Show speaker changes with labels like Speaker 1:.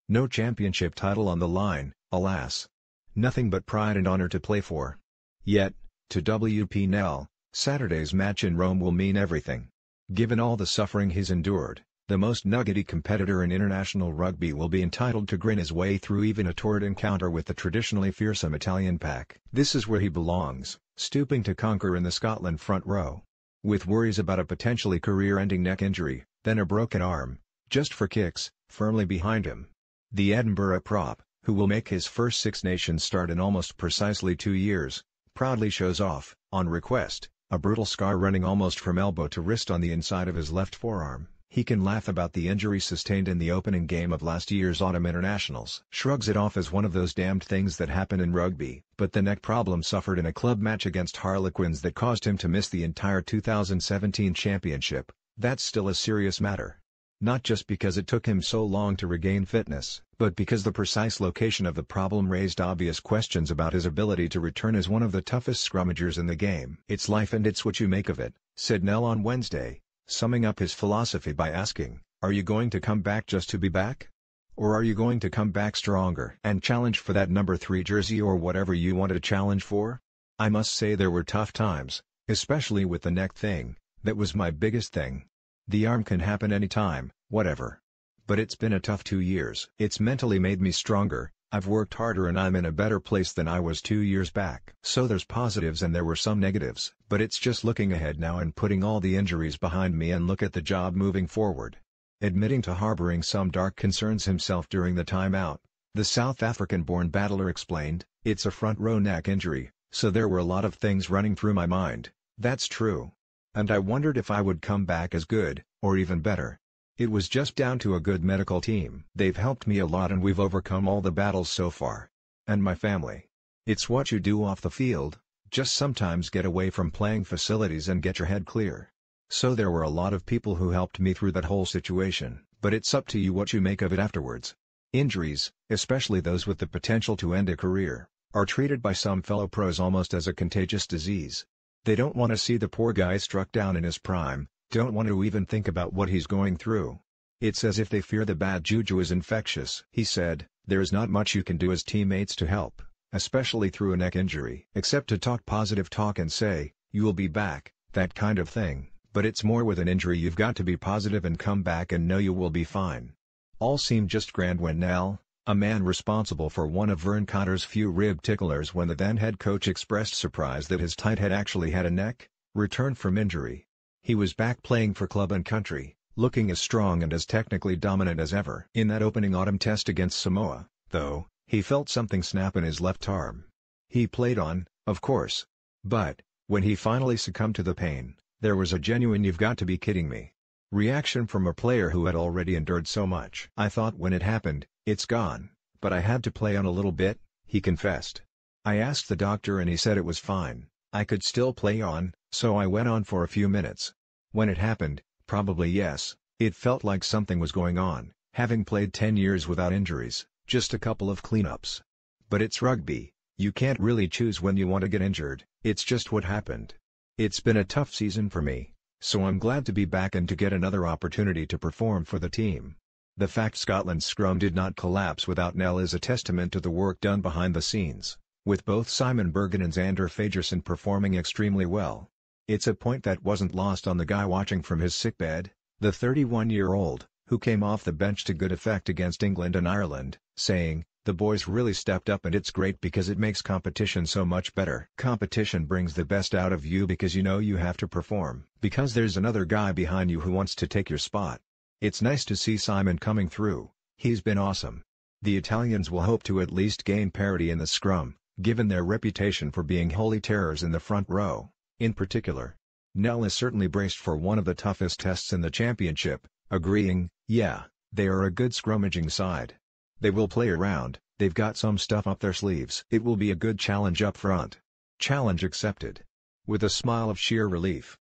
Speaker 1: No championship title on the line, alas. Nothing but pride and honor to play for. Yet, to WP Nel, Saturday's match in Rome will mean everything. Given all the suffering he's endured, the most nuggety competitor in international rugby will be entitled to grin his way through even a torrid encounter with the traditionally fearsome Italian pack. This is where he belongs, stooping to conquer in the Scotland front row. With worries about a potentially career-ending neck injury, then a broken arm, just for kicks, firmly behind him. The Edinburgh prop, who will make his first Six Nations start in almost precisely 2 years, proudly shows off, on request, a brutal scar running almost from elbow to wrist on the inside of his left forearm. He can laugh about the injury sustained in the opening game of last year's Autumn Internationals. Shrugs it off as one of those damned things that happen in rugby. But the neck problem suffered in a club match against Harlequins that caused him to miss the entire 2017 championship. That's still a serious matter. Not just because it took him so long to regain fitness, but because the precise location of the problem raised obvious questions about his ability to return as one of the toughest scrummagers in the game. "It's life and it's what you make of it," said Nel on Wednesday, summing up his philosophy by asking, "Are you going to come back just to be back? Or are you going to come back stronger and challenge for that number 3 jersey or whatever you want to challenge for?" "I must say there were tough times, especially with the neck thing. That was my biggest thing. The arm can happen anytime, whatever. But it's been a tough 2 years. It's mentally made me stronger, I've worked harder and I'm in a better place than I was 2 years back." So there's positives and there were some negatives. But it's just looking ahead now and putting all the injuries behind me and look at the job moving forward. Admitting to harboring some dark concerns himself during the timeout, the South African-born battler explained, "It's a front row neck injury, so there were a lot of things running through my mind. That's true. And I wondered if I would come back as good, or even better. It was just down to a good medical team. They've helped me a lot and we've overcome all the battles so far. And my family. It's what you do off the field, just sometimes get away from playing facilities and get your head clear. So there were a lot of people who helped me through that whole situation, but it's up to you what you make of it afterwards." Injuries, especially those with the potential to end a career, are treated by some fellow pros almost as a contagious disease. They don't want to see the poor guy struck down in his prime, don't want to even think about what he's going through. It's as if they fear the bad juju is infectious. He said, "There's not much you can do as teammates to help, especially through a neck injury, except to talk positive talk and say, 'You'll be back,' that kind of thing. But it's more with an injury you've got to be positive and come back and know you will be fine." All seemed just grand when Nel, a man responsible for one of Vern Cotter's few rib ticklers when the then head coach expressed surprise that his tight head actually had a neck, returned from injury. He was back playing for club and country, looking as strong and as technically dominant as ever. In that opening autumn test against Samoa, though, he felt something snap in his left arm. He played on, of course. But, when he finally succumbed to the pain, there was a genuine "you've got to be kidding me" reaction from a player who had already endured so much. "I thought when it happened, it's gone, but I had to play on a little bit," he confessed. "I asked the doctor and he said it was fine, I could still play on, so I went on for a few minutes. When it happened, probably yes, it felt like something was going on, having played 10 years without injuries, just a couple of cleanups. But it's rugby, you can't really choose when you want to get injured, it's just what happened. It's been a tough season for me, so I'm glad to be back and to get another opportunity to perform for the team." The fact Scotland's scrum did not collapse without Nel is a testament to the work done behind the scenes, with both Simon Bergen and Xander Fagerson performing extremely well. It's a point that wasn't lost on the guy watching from his sickbed, the 31-year-old, who came off the bench to good effect against England and Ireland, saying, "The boys really stepped up and it's great because it makes competition so much better. Competition brings the best out of you because you know you have to perform. Because there's another guy behind you who wants to take your spot. It's nice to see Simon coming through, he's been awesome." The Italians will hope to at least gain parity in the scrum, given their reputation for being holy terrors in the front row, in particular. Nel is certainly braced for one of the toughest tests in the championship, agreeing, "Yeah, they are a good scrummaging side. They will play around, they've got some stuff up their sleeves. It will be a good challenge up front." Challenge accepted. With a smile of sheer relief,